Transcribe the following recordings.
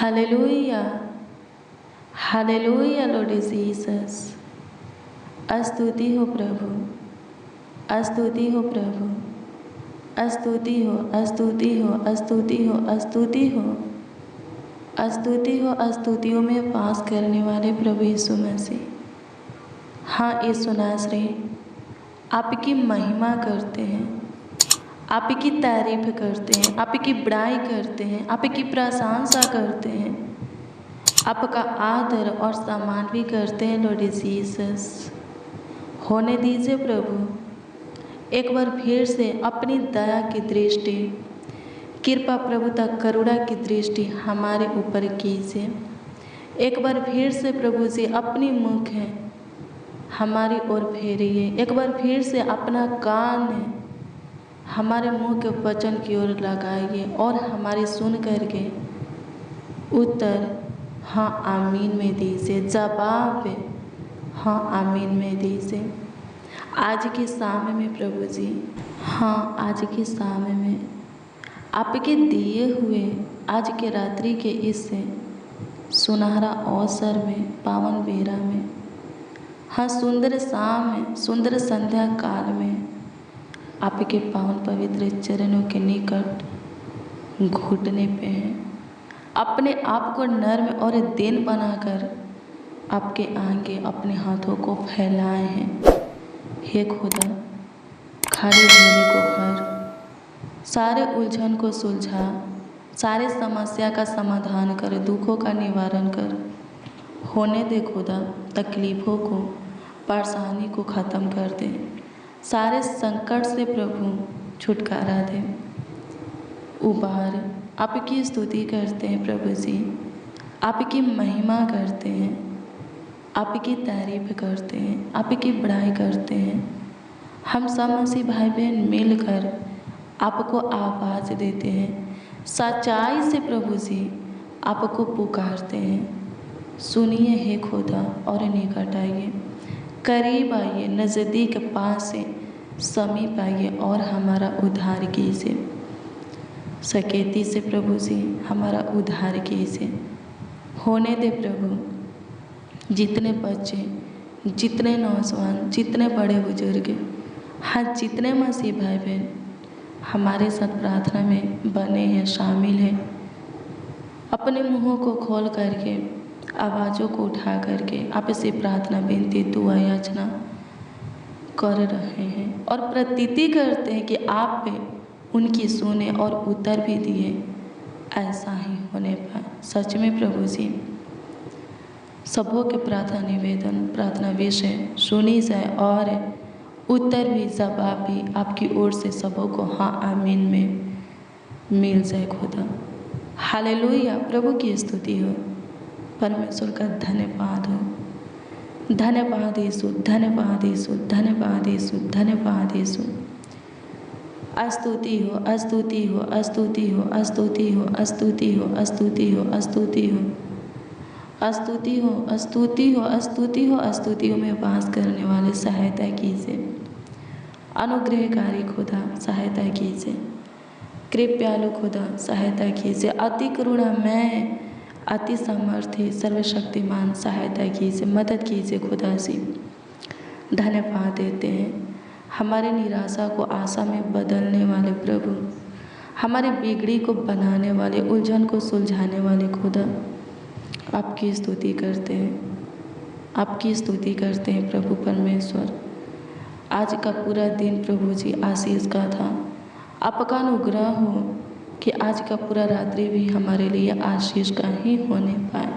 Hallelujah. Hallelujah, Lord Jesus. स्तुति हो प्रभु, स्तुति हो प्रभु, स्तुति हो, स्तुति हो, स्तुति हो, स्तुति हो, स्तुति हो, स्तुतियों में वास करने वाले प्रभु यीशु मसीह। हाँ यीशु नासरी, आपकी महिमा करते हैं, आपकी तारीफ करते हैं, आपकी बड़ाई करते हैं, आपकी प्रशंसा करते हैं, आपका आदर और सम्मान भी करते हैं लॉर्ड जीसस। होने दीजिए प्रभु, एक बार फिर से अपनी दया की दृष्टि, कृपा प्रभुता करुणा की दृष्टि हमारे ऊपर कीजिए। एक बार फिर से प्रभु जी अपनी मुख है हमारी ओर फेरिए। एक बार फिर से अपना कान है हमारे मुंह के वचन की ओर लगाइए और हमारी सुन करके उत्तर हाँ आमीन में दीजिए, जवाब हाँ आमीन में दीजिए। आज के शाम में प्रभु जी, हाँ आज के शाम में आपके दिए हुए आज के रात्रि के इस सुनहरा अवसर में, पावन बेरा में, हाँ सुंदर शाम में, सुंदर संध्या काल में आपके पावन पवित्र चरणों के निकट घुटने पे हैं। अपने आप को नर्म और दीन बनाकर आपके आगे अपने हाथों को फैलाए हैं। हे खुदा, खाली झोले को भर, सारे उलझन को सुलझा, सारे समस्या का समाधान कर, दुखों का निवारण कर। होने दे खुदा, तकलीफ़ों को, परेशानी को ख़त्म कर दे, सारे संकट से प्रभु छुटकारा दे। उबार आपकी स्तुति करते हैं प्रभु जी, आपकी महिमा करते हैं, आपकी तारीफ करते हैं, आपकी बड़ाई करते हैं। हम सब मसीह भाई बहन मिलकर आपको आवाज़ देते हैं, सच्चाई से प्रभु जी आपको पुकारते हैं। सुनिए हे खुदा और निकट आइए, करीब आइए, नज़दीक पास से समीप आइए और हमारा उद्धार कीजिए। सकेती से प्रभु जी हमारा उद्धार कीजिए। होने दे प्रभु, जितने बच्चे, जितने नौजवान, जितने बड़े बुजुर्ग, हाँ जितने मसीह भाई बहन हमारे साथ प्रार्थना में बने हैं, शामिल हैं, अपने मुंहों को खोल करके, आवाज़ों को उठा करके आपसे प्रार्थना, विनती, दुआ, याचना कर रहे हैं और प्रतीति करते हैं कि आप उनकी सुने और उत्तर भी दिए। ऐसा ही होने पाए। सच में प्रभु जी सबों के प्रार्थना निवेदन, प्रार्थना विषय सुनी जाए और उत्तर भी, जवाब भी आपकी ओर से सबों को हाँ आमीन में मिल जाए खुदा। हालेलुया, प्रभु की स्तुति हो, परमेश्वर का धन्यवाद हो। धन्यवाद यीशु, धन्यवाद यीशु, धन्यवाद यीशु, धन्यवाद यीशु। स्तुति हो, स्तुति हो, स्तुति हो, स्तुति हो, स्तुति हो, स्तुति हो, स्तुति हो, स्तुति हो, स्तुति हो, स्तुति हो, स्तुतियों में वास करने वाले सहायता कीजिए। अनुग्रहकारी खुदा सहायता कीजिए। कृपालु खुदा सहायता कीजिए। अति करुणामय, अति सामर्थ्य, सर्वशक्तिमान सहायता कीजिए, मदद कीजिए खुदा से। धन्यवाद देते हैं हमारे निराशा को आशा में बदलने वाले प्रभु, हमारे बिगड़ी को बनाने वाले, उलझन को सुलझाने वाले खुदा, आपकी स्तुति करते हैं, आपकी स्तुति करते हैं प्रभु परमेश्वर। आज का पूरा दिन प्रभु जी आशीष का था। आपका अनुग्रह हो कि आज का पूरा रात्रि भी हमारे लिए आशीष का ही होने पाए।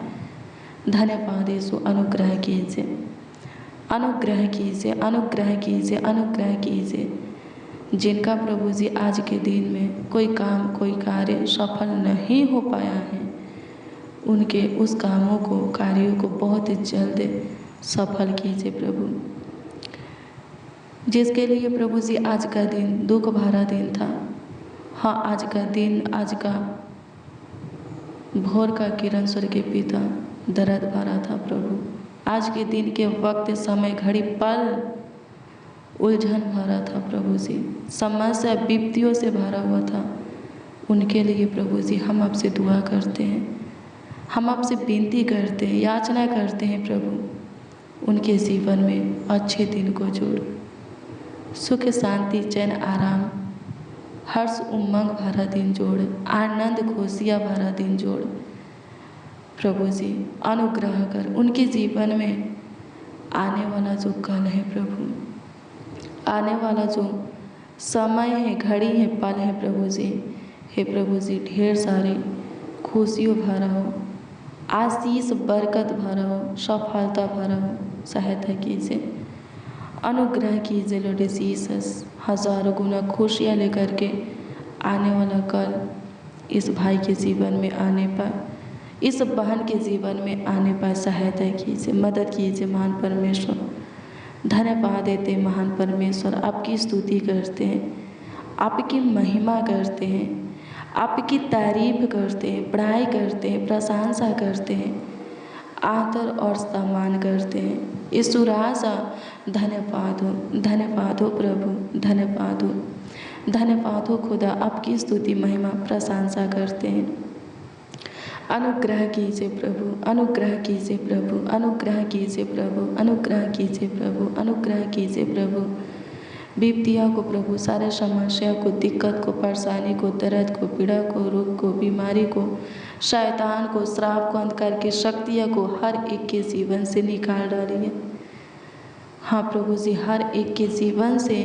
धन्यवाद यीशु, अनुग्रह कीजिए, अनुग्रह कीजिए, अनुग्रह कीजिए, अनुग्रह कीजिए। जिनका प्रभु जी आज के दिन में कोई काम, कोई कार्य सफल नहीं हो पाया है, उनके उस कामों को, कार्यों को बहुत जल्द सफल कीजिए प्रभु। जिसके लिए प्रभु जी आज का दिन दुख भरा दिन था, हाँ आज का दिन, आज का भोर का किरण स्वर्ग के पिता दर्द भरा था प्रभु। आज के दिन के वक्त, समय, घड़ी, पल उलझन भरा था प्रभु जी, समस्या विपत्तियों से भरा हुआ था। उनके लिए प्रभु जी हम आपसे दुआ करते हैं, हम आपसे विनती करते हैं, याचना करते हैं प्रभु, उनके जीवन में अच्छे दिन को जोड़, सुख शांति चैन आराम, हर्ष उमंग भरा दिन जोड़, आनंद खुशियाँ भरा दिन जोड़। प्रभु जी अनुग्रह कर उनके जीवन में आने वाला जो कल है प्रभु, आने वाला जो समय है, घड़ी है, पल है प्रभु जी, हे प्रभु जी ढेर सारी खुशियों भरा हो, आशीष बरकत भरा हो, सफलता भरा हो, सहायता कीजिए, अनुग्रह कीजिए लॉर्ड जीसस। हजारों गुना खुशियाँ लेकर के आने वाला कल इस भाई के जीवन में आने पर, इस बहन के जीवन में आने पर सहायता कीजिए, मदद कीजिए महान परमेश्वर। धन्यवाद देते महान परमेश्वर, आपकी स्तुति करते हैं, आपकी महिमा करते हैं, आपकी तारीफ करते हैं, बड़ाई करते हैं, प्रशंसा करते हैं, आदर और सम्मान करते हैं। यीशु राजा धन्यवाद हो प्रभु, धन्यवाद हो खुदा, आपकी स्तुति महिमा प्रशंसा करते हैं। अनुग्रह कीजिए प्रभु, अनुग्रह कीजिए प्रभु, अनुग्रह कीजिए प्रभु, अनुग्रह कीजिए प्रभु, अनुग्रह कीजिए प्रभु। विपत्तियों को प्रभु, सारे समस्या को, दिक्कत को, परेशानी को, दर्द को, पीड़ा को, रोग को, बीमारी को, शैतान को, श्राप को, अंधकार की शक्तियों को हर एक के जीवन से निकाल डालिए। हाँ प्रभु जी, हर एक के जीवन से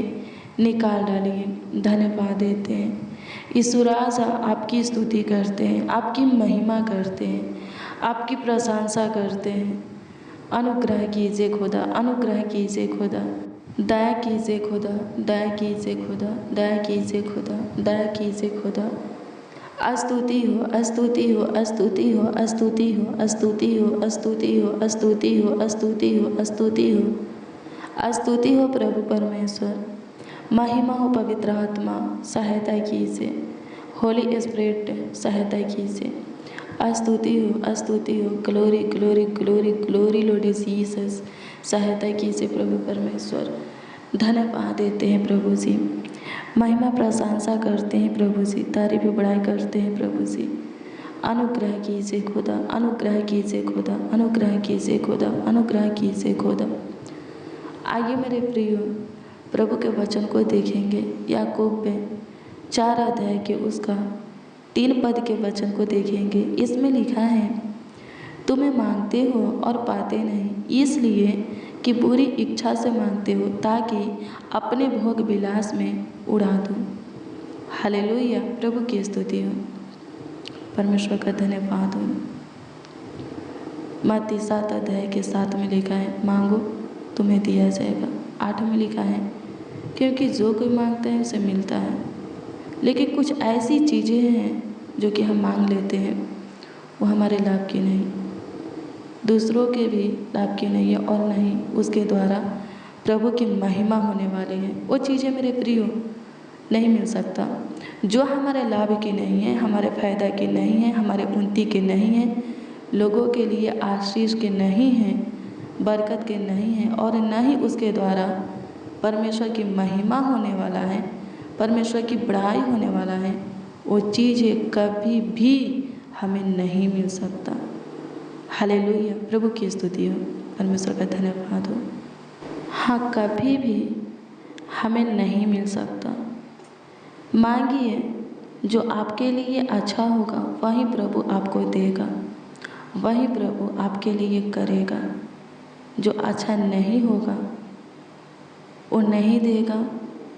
निकाल डालिए। धन्यवाद देते हैं यीशु राजा, आपकी स्तुति करते हैं, आपकी महिमा करते हैं, आपकी प्रशंसा करते हैं। अनुग्रह कीजिए खुदा, अनुग्रह कीजिए खुदा, दया कीजिए खुदा, दया कीजिए खुदा, दया कीजिए खुदा, दया कीजिए खुदा। स्तुति हो, स्तुति हो, स्तुति हो, स्तुति हो, स्तुति हो, स्तुति हो, स्तुति हो, स्तुति हो, स्तुति हो, स्तुति हो प्रभु परमेश्वर। महिमा हो पवित्र आत्मा, सहायता कीजिए, होली स्पिरिट सहायता कीजिए। स्तुति हो, स्तुति हो, glory glory glory glory Lord Jesus, सहायता कीजिए प्रभु परमेश्वर। धन्यवाद देते हैं प्रभु जी, महिमा प्रशंसा करते हैं प्रभु जी, तारीफ बड़ाई करते हैं प्रभु जी। अनुग्रह कीजिए खुदा, अनुग्रह कीजिए खुदा, अनुग्रह कीजिए खुदा, अनुग्रह कीजिए खुदा। आइए मेरे प्रियो, प्रभु के वचन को देखेंगे। याकूब में 4 अध्याय के उसका 3 पद के वचन को देखेंगे। इसमें लिखा है, तुम्हें मांगते हो और पाते नहीं, इसलिए कि बुरी इच्छा से मांगते हो, ताकि अपने भोग विलास में उड़ा दो। हालेलुया, प्रभु की स्तुति हो, परमेश्वर का धन्यवाद हो। मत्ती 7 अध्याय के 7 में लिखा है, मांगो तुम्हें दिया जाएगा। 8 में लिखा है, क्योंकि जो कोई मांगता है उसे मिलता है। लेकिन कुछ ऐसी चीज़ें हैं जो कि हम मांग लेते हैं, वो हमारे लाभ की नहीं, दूसरों के भी लाभ की नहीं है, और नहीं उसके द्वारा प्रभु की महिमा होने वाली है। वो चीज़ें मेरे प्रियो नहीं मिल सकता जो हमारे लाभ की नहीं है, हमारे फ़ायदा की नहीं है, हमारे उन्नति के नहीं है, लोगों के लिए आशीष के नहीं है, बरकत के नहीं है, और न ही उसके द्वारा परमेश्वर की महिमा होने वाला है, परमेश्वर की बड़ाई होने वाला है। वो चीज़ें कभी भी हमें नहीं मिल सकता। हालेलुया, प्रभु की स्तुति हो, परमेश्वर का धन्यवाद हो। हाँ, कभी भी हमें नहीं मिल सकता। मांगिए, जो आपके लिए अच्छा होगा वही प्रभु आपको देगा, वही प्रभु आपके लिए करेगा। जो अच्छा नहीं होगा वो नहीं देगा,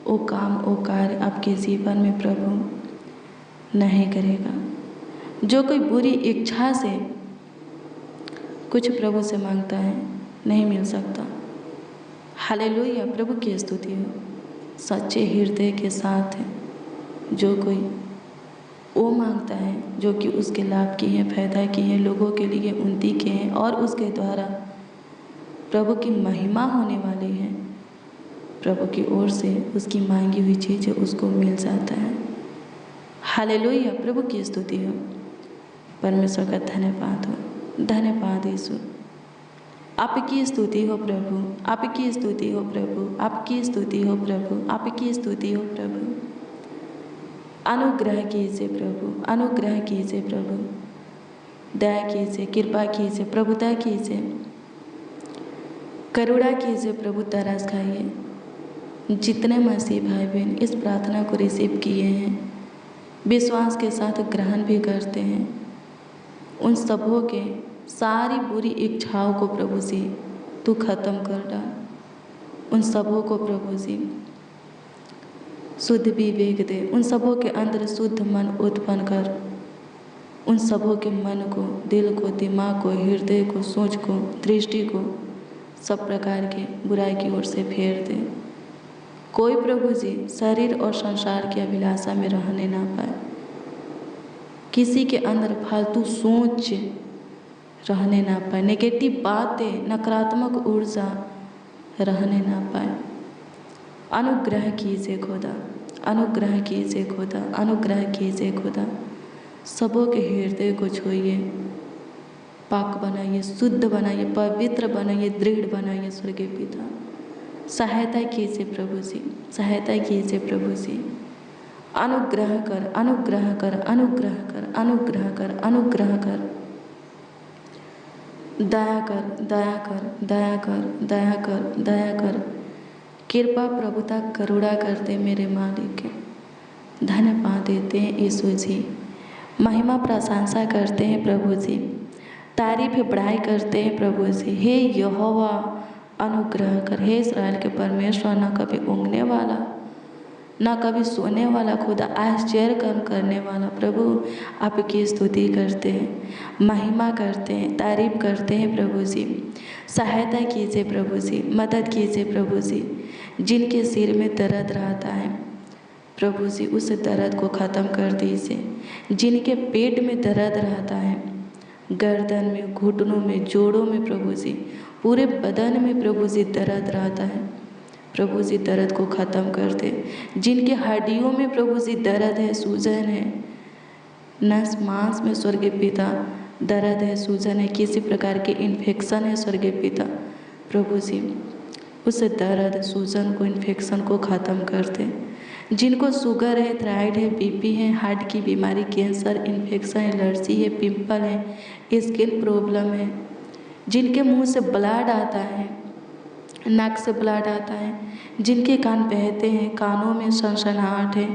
वो काम वो कार्य आपके जीवन में प्रभु नहीं करेगा। जो कोई बुरी इच्छा से कुछ प्रभु से मांगता है, नहीं मिल सकता। हालेलुया, प्रभु की स्तुति हो। सच्चे हृदय के साथ जो कोई वो मांगता है जो कि उसके लाभ की है, फायदा की है, लोगों के लिए उन्नति के हैं, और उसके द्वारा प्रभु की महिमा होने वाली है, प्रभु की ओर से उसकी मांगी हुई चीज़ें उसको मिल जाता है। हालेलुया, प्रभु की स्तुति हो, परमेश्वर का धन्यवाद हो। धन्यवाद यीशु, आपकी स्तुति हो प्रभु, आपकी स्तुति हो प्रभु, आपकी स्तुति हो प्रभु, आपकी स्तुति हो प्रभु। अनुग्रह कीजिए प्रभु, अनुग्रह कीजिए प्रभु। दया कीजिए, कृपा कीजिए, प्रभुता कीजिए, करुणा कीजिए प्रभु, तरस खाइए। जितने मसीह भाई बहन इस प्रार्थना को रिसीव किए हैं, विश्वास के साथ ग्रहण भी करते हैं, उन सबों के सारी बुरी इच्छाओं को प्रभु जी तू खत्म कर डाल। उन सबों को प्रभु जी शुद्ध विवेक दे, उन सबों के अंदर शुद्ध मन उत्पन्न कर, उन सबों के मन को, दिल को, दिमाग को, हृदय को, सोच को, दृष्टि को सब प्रकार के बुराई की ओर से फेर दे। कोई प्रभु जी शरीर और संसार की अभिलाषा में रहने ना पाए, किसी के अंदर फालतू सोच रहने ना पाए, नेगेटिव बातें, नकारात्मक ऊर्जा रहने ना पाए। अनुग्रह कीजिए खुदा, अनुग्रह कीजिए खुदा, अनुग्रह कीजिए खुदा। सबों के हृदय को छूइए, पाक बनाइए, शुद्ध बनाइए, पवित्र बनाइए, दृढ़ बनाइए स्वर्गीय पिता। सहायता कीजिए प्रभु जी, सहायता कीजिए प्रभु जी। अनुग्रह कर, अनुग्रह कर, अनुग्रह कर, अनुग्रह कर, अनुग्रह कर। दया कर, दया कर, दया कर, दया कर, दया कर। कृपा प्रभुता करुणा करते मेरे मालिक। धन्यवाद देते हैं यीशु जी, महिमा प्रशंसा करते हैं प्रभु जी, तारीफ बढ़ाई करते हैं प्रभु जी। हे यहोवा अनुग्रह कर, हे इस्राएल के परमेश्वर, न कभी ऊँघने वाला, न कभी सोने वाला, खुदा आश्चर्य कर्म करने वाला प्रभु, आपकी स्तुति करते हैं, महिमा करते हैं, तारीफ करते हैं प्रभु जी। सहायता कीजिए प्रभु जी, मदद कीजिए प्रभु जी। जिनके सिर में दर्द रहता है प्रभु जी, उस दर्द को ख़त्म कर दीजिए। जिनके पेट में दर्द रहता है, गर्दन में, घुटनों में, जोड़ों में प्रभु जी, पूरे बदन में प्रभु जी दर्द रहता है, प्रभु जी दर्द को ख़त्म कर दे। जिनके हड्डियों में प्रभु जी दर्द है, सूजन है, नस मांस में स्वर्गीय पिता दर्द है, सूजन है, किसी प्रकार के इन्फेक्शन है स्वर्गीय पिता, प्रभु जी उस दर्द, सूजन को, इन्फेक्शन को ख़त्म कर दे। जिनको शुगर है, थायराइड है, बीपी है, हार्ट की बीमारी, कैंसर, इन्फेक्शन, एलर्जी है, पिंपल है, स्किन प्रॉब्लम है, जिनके मुंह से ब्लड आता है, नाक से ब्लड आता है, जिनके कान बहते हैं, कानों में सनसनाहट है,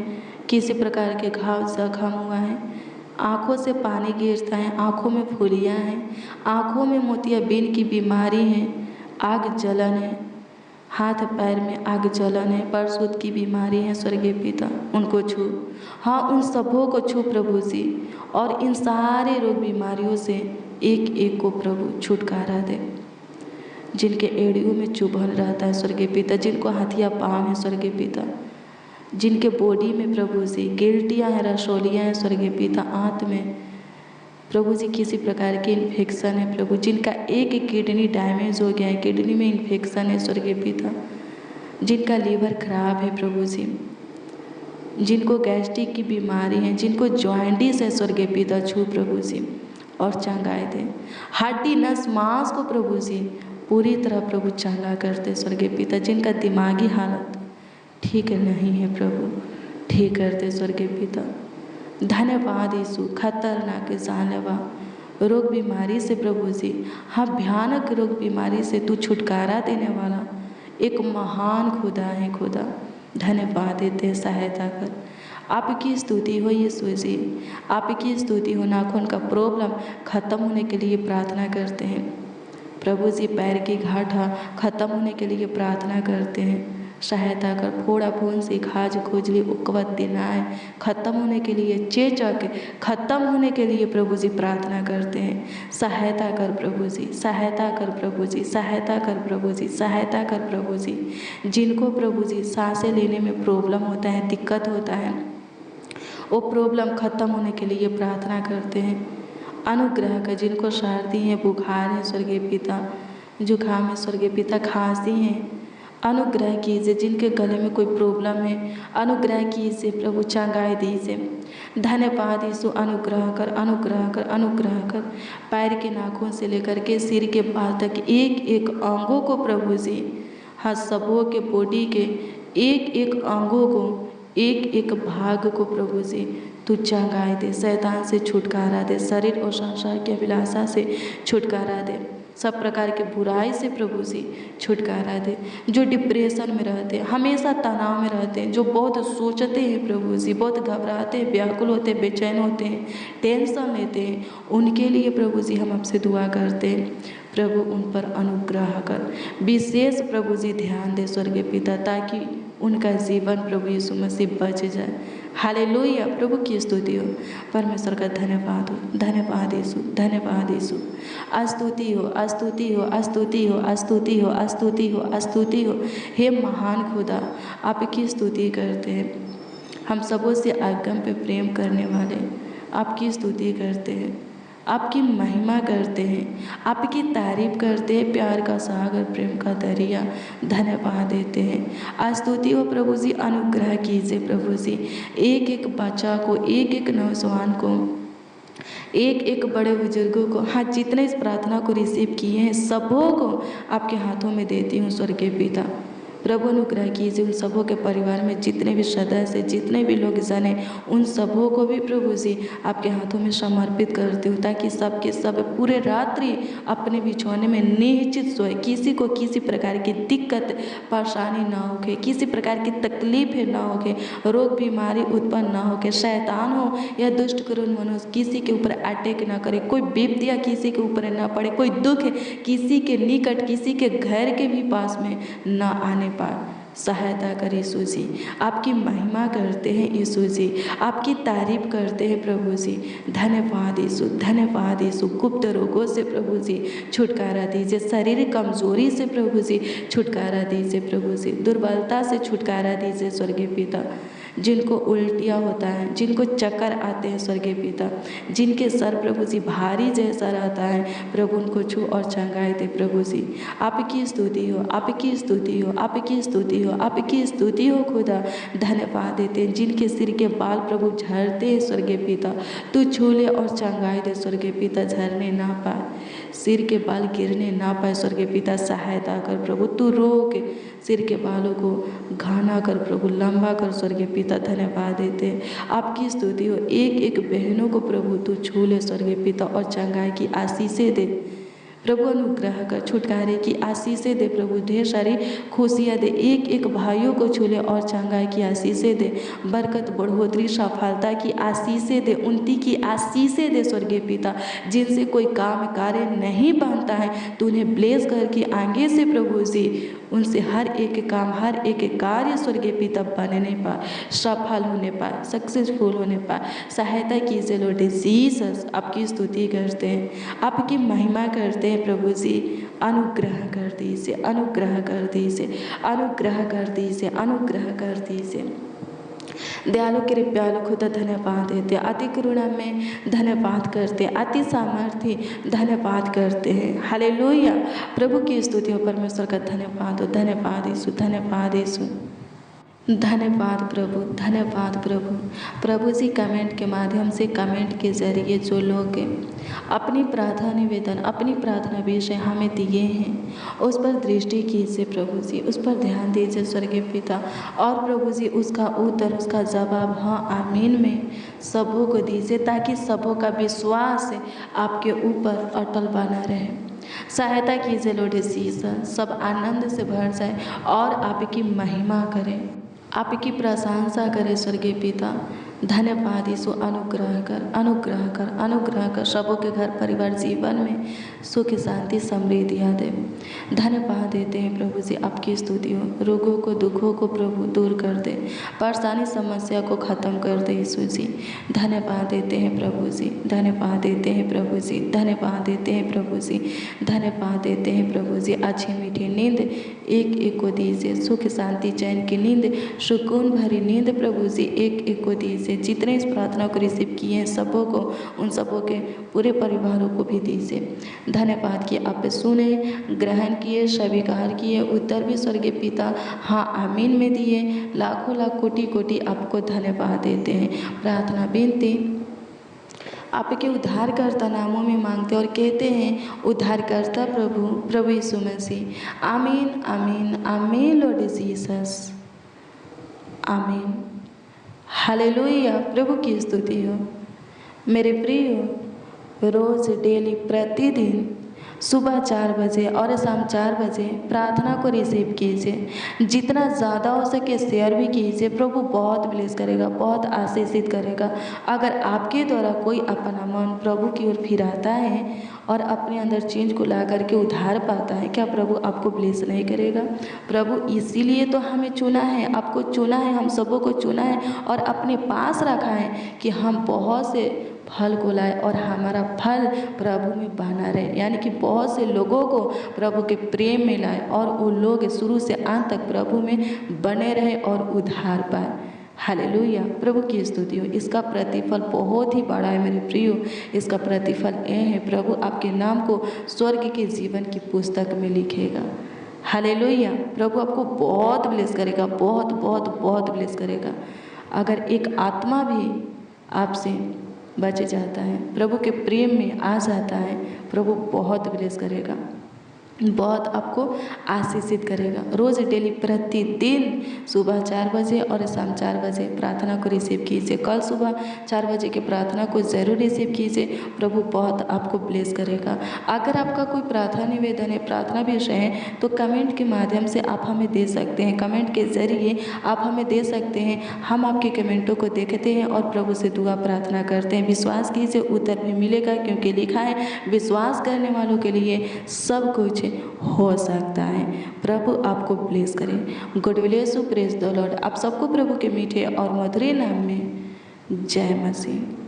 किसी प्रकार के घाव जख्म हुआ है, आँखों से पानी गिरता है, आँखों में फुलियाँ हैं, आँखों में मोतियाबिंद की बीमारी है, आग जलन है, हाथ पैर में आग जलन है, परसुत की बीमारी है स्वर्गीय पिता, उनको छू। हाँ, उन सबों को छू प्रभु जी, और इन सारे रोग बीमारियों से एक एक को प्रभु छुटकारा दे। जिनके एड़ियों में चुभन रहता है स्वर्गीय पिता, जिनको हाथिया पाँव है स्वर्गीय पिता, जिनके बॉडी में प्रभु जी गिल्टियाँ हैं, रसोलियाँ हैं स्वर्गीय पिता, आंत में प्रभु जी किसी प्रकार की इन्फेक्शन है प्रभु, जिनका एक किडनी डैमेज हो गया है, किडनी में इन्फेक्शन है स्वर्गीय पिता, जिनका लीवर खराब है प्रभु जी, जिनको गैस्ट्रिक की बीमारी है, जिनको जॉइंटिस है स्वर्गीय पिता, छू प्रभु जी और चंगाई दे। हड्डी नस मांस को प्रभु जी पूरी तरह प्रभु चंगा करते स्वर्गीय पिता, जिनका दिमागी हालत ठीक नहीं है प्रभु, ठीक करते स्वर्गीय पिता। धन्यवाद यीशु, खतरनाक जानलेवा रोग बीमारी से प्रभु जी, हाँ भयानक रोग बीमारी से तू छुटकारा देने वाला एक महान खुदा है खुदा। धन्यवाद देते, सहायता कर। आपकी स्तुति हो यीशु जी, आपकी स्तुति हो। नाखून का प्रॉब्लम खत्म होने के लिए प्रार्थना करते हैं प्रभु जी, पैर की गांठ खत्म होने के लिए प्रार्थना करते हैं, सहायता कर। फोड़ा फुंसी, खाज खुजली, उकवत दिनाय खत्म होने के लिए, चेचक खत्म होने के लिए प्रभु जी प्रार्थना करते हैं। सहायता कर प्रभु जी, सहायता कर प्रभु जी, सहायता कर प्रभु जी, सहायता कर प्रभु जी। जिनको प्रभु जी सांसें लेने में प्रॉब्लम होता है, दिक्कत होता है, वो प्रॉब्लम खत्म होने के लिए प्रार्थना करते हैं। अनुग्रह कर। जिनको सर्दी है, बुखार है स्वर्गीय पिता, जुकाम है स्वर्गीय पिता, खांसी है, अनुग्रह कीजिए। जिनके गले में कोई प्रॉब्लम है, अनुग्रह कीजिए प्रभु, चंगाई दीजिए। धन्यवाद यीशु, अनुग्रह कर, अनुग्रह कर, अनुग्रह कर। पैर के नाखून से लेकर के सिर के बाल तक एक एक अंगों को प्रभु जी, हाँ सबों के बॉडी के एक एक अंगों को, एक एक भाग को प्रभु जी तू चंगाई दे, शैतान से छुटकारा दे, शरीर और संसार की अभिलाषा से छुटकारा दे, सब प्रकार की बुराई से प्रभु जी छुटकारा दे। जो डिप्रेशन में रहते हैं, हमेशा तनाव में रहते हैं, जो बहुत सोचते हैं प्रभु जी, बहुत घबराते हैं, व्याकुल होते हैं, बेचैन होते हैं, टेंशन लेते हैं, उनके लिए प्रभु जी हम आपसे दुआ करते हैं। प्रभु उन पर अनुग्रह कर, विशेष प्रभु जी ध्यान दे स्वर्गीय पिता, ताकि उनका जीवन प्रभु यीशु मसीह बच जाए। हालेलुया, प्रभु की स्तुति हो, परमेश्वर का धन्यवाद हो, धन्यवाद यीशु, धन्यवाद यीशु। स्तुति हो, स्तुति हो, स्तुति हो, स्तुति हो, स्तुति हो, स्तुति हो। हे महान खुदा, आपकी स्तुति करते हैं, हम सबों से आगम पे प्रेम करने वाले आपकी स्तुति करते हैं, आपकी महिमा करते हैं, आपकी तारीफ करते हैं, प्यार का सागर, प्रेम का दरिया धन्यवाद देते हैं। स्तुति हो प्रभु जी, अनुग्रह कीजिए प्रभु जी, एक एक बच्चा को, एक एक नौजवान को, एक एक बड़े बुजुर्गों को, हाँ जितने इस प्रार्थना को रिसीव किए हैं सबों को आपके हाथों में देती हूँ स्वर्गीय पिता। प्रभु अनुग्रह कीजिए उन सबों के परिवार में जितने भी सदस्य, जितने भी लोग जन हैं, उन सबों को भी प्रभु जी आपके हाथों में समर्पित करती हूँ, ताकि सबके सब पूरे रात्रि अपने बिछौने में निश्चित सोए, किसी को किसी प्रकार की दिक्कत परेशानी ना होके, किसी प्रकार की तकलीफें ना होके, रोग बीमारी उत्पन्न ना होके, शैतान हो या दुष्ट करुण मनुष्य किसी के ऊपर अटैक ना करे, कोई विपत्तियाँ किसी के ऊपर ना पड़े, कोई दुख किसी के निकट, किसी के घर के भी पास में ना आने पाए। सहायता कर यीशु जी, आपकी महिमा करते हैं यीशु जी, आपकी तारीफ करते हैं प्रभु जी। धन्यवाद यीशु, धन्यवाद यीशु। गुप्त रोगों से प्रभु जी छुटकारा दीजिए, शारीरिक कमजोरी से प्रभु जी छुटकारा दीजिए प्रभु जी, दुर्बलता से छुटकारा दीजिए स्वर्गीय पिता। जिनको उल्टियाँ होता है, जिनको चक्कर आते हैं स्वर्गीय पिता, जिनके सर प्रभु जी भारी जैसा रहता है, प्रभु उनको छू और चंगाई दे प्रभु जी। आपकी स्तुति हो, आपकी स्तुति हो, आपकी स्तुति हो, आपकी स्तुति हो खुदा। धन्यवाद देते हैं जिनके सिर के बाल प्रभु झड़ते हैं स्वर्गीय पिता, तू छू ले और चंगाई दे स्वर्गीय पिता, झड़ने ना पाए, सिर के बाल गिरने ना पाए स्वर्गीय पिता। सहायता कर प्रभु, तू रोक सिर के बालों को घाना कर प्रभु, लंबा कर स्वर्गीय पिता। धन्यवाद देते हैं, आपकी स्तुति हो। एक एक बहनों को प्रभु तू छू ले स्वर्गीय पिता और चंगाई की आशीषें दे प्रभु, अनुग्रह कर, छुटकारे की आशीषें दे प्रभु, ढेर सारी खुशियाँ दे। एक एक भाइयों को छूले और चंगाई की आशीषें दे, बरकत, बढ़ोतरी, सफलता की आशीषें दे, उन्नति की आशीषें दे स्वर्गीय पिता। जिनसे कोई काम कार्य नहीं बनता है, तो उन्हें ब्लेस करके आगे से प्रभु जी उनसे हर एक काम, हर एक कार्य स्वर्गीय पिता बनने पाए, सफल होने पाए, सक्सेसफुल होने पाए। सहायता कीजिए लॉर्ड जीसस। आपकी स्तुति करते हैं, आपकी महिमा करते हैं प्रभु जी। अनुग्रह कर दीजिए, अनुग्रह कर दीजिए, अनुग्रह कर दीजिए, अनुग्रह कर दीजिए। दयालु कृपालु खुदा धन्यवाद देते, अति करुणा में धन्यवाद करते, अति सामर्थ्य धन्यवाद करते हैं। हालेलुया, प्रभु की स्तुति हो, परमेश्वर का धन्यवाद हो। धन्यवाद यीशु, धन्यवाद यीशु, धन्यवाद प्रभु, धन्यवाद प्रभु। प्रभु जी कमेंट के माध्यम से, कमेंट के जरिए जो लोग अपनी प्रार्थना निवेदन, अपनी प्रार्थना विषय हमें दिए हैं, उस पर दृष्टि कीजिए प्रभु जी, उस पर ध्यान दीजिए स्वर्गीय पिता, और प्रभु जी उसका उत्तर, उसका जवाब हाँ आमीन में सबों को दीजिए, ताकि सबों का विश्वास आपके ऊपर अटल बना रहे। सहायता कीजिए लॉर्ड जीसस, सब आनंद से भर जाए और आपकी महिमा करें, आपकी प्रशंसा करें स्वर्गीय पिता। धन्यवाद यीशु, अनुग्रह कर, अनुग्रह कर, अनुग्रह कर, सबों के घर परिवार जीवन में सुख शांति समृद्धियाँ दे। धन्यवाद देते हैं प्रभु जी, आपकी स्तुति हो। रोगों को, दुखों को प्रभु दूर कर दे, परेशानी समस्या को ख़त्म कर दे यीशु जी। धन्यवाद देते हैं प्रभु जी, धन्यवाद देते हैं प्रभु जी, धन्यवाद देते हैं प्रभु जी, धन्यवाद देते हैं प्रभु जी। अच्छी मीठी नींद एक एक को दीजिए, सुख शांति चैन की नींद, सुकून भरी नींद प्रभु जी एक एक को दीजिए। जितने इस प्रार्थना को रिसीव किए हैं सबों को, उन सबों के पूरे परिवारों को भी दीजिए। धन्यवाद कि आप सुने, ग्रहण किए, स्वीकार किए, उत्तर भी स्वर्गीय पिता हाँ आमीन में दिए। लाखों लाख कोटि कोटि आपको धन्यवाद देते हैं। प्रार्थना विनती आपके उद्धारकर्ता नामों में मांगते और कहते हैं, उद्धारकर्ता प्रभु, प्रभु यीशु मसीह। आमीन, आमीन, आमीन लॉर्ड जीसस, आमीन। हालेलुया, प्रभु की स्तुति हो। मेरे प्रियो, रोज़ डेली प्रतिदिन सुबह 4 बजे और शाम 4 बजे प्रार्थना को रिसीव कीजिए। जितना ज़्यादा हो सके शेयर भी कीजिए। प्रभु बहुत ब्लेस करेगा, बहुत आशीषित करेगा। अगर आपके द्वारा कोई अपना मन प्रभु की ओर फिराता है और अपने अंदर चेंज को ला करके उधार पाता है, क्या प्रभु आपको ब्लेस नहीं करेगा? प्रभु इसीलिए तो हमें चुना है, आपको चुना है, हम सबों को चुना है और अपने पास रखा है कि हम बहुत से फल को लाए और हमारा फल प्रभु में बना रहे, यानी कि बहुत से लोगों को प्रभु के प्रेम में लाए और वो लोग शुरू से अंत तक प्रभु में बने रहे और उद्धार पाए। हालेलुया, प्रभु की स्तुति हो। इसका प्रतिफल बहुत ही बड़ा है मेरे प्रियो। इसका प्रतिफल ये है, प्रभु आपके नाम को स्वर्ग के जीवन की पुस्तक में लिखेगा। हालेलुया, प्रभु आपको बहुत ब्लेस करेगा, बहुत बहुत बहुत ब्लेस करेगा। अगर एक आत्मा भी आपसे बच जाता है, प्रभु के प्रेम में आ जाता है, प्रभु बहुत ब्लेस करेगा, बहुत आपको आशीषित करेगा। रोज़ डेली प्रतिदिन सुबह 4 बजे और शाम 4 बजे प्रार्थना को रिसीव कीजिए। कल सुबह 4 बजे की प्रार्थना को ज़रूर रिसीव कीजिए, प्रभु बहुत आपको ब्लेस करेगा। अगर आपका कोई प्रार्थना निवेदन है, प्रार्थना विषय है, तो कमेंट के माध्यम से आप हमें दे सकते हैं। कमेंट के ज़रिए आप हमें दे सकते हैं, हम आपके कमेंटों को देखते हैं और प्रभु से दुआ प्रार्थना करते हैं। विश्वास कीजिए उत्तर भी मिलेगा, क्योंकि लिखा है विश्वास करने वालों के लिए सब कुछ हो सकता है। प्रभु आपको ब्लेस करे। God bless you, praise the Lord. आप सबको प्रभु के मीठे और मधुर नाम में जय मसीह।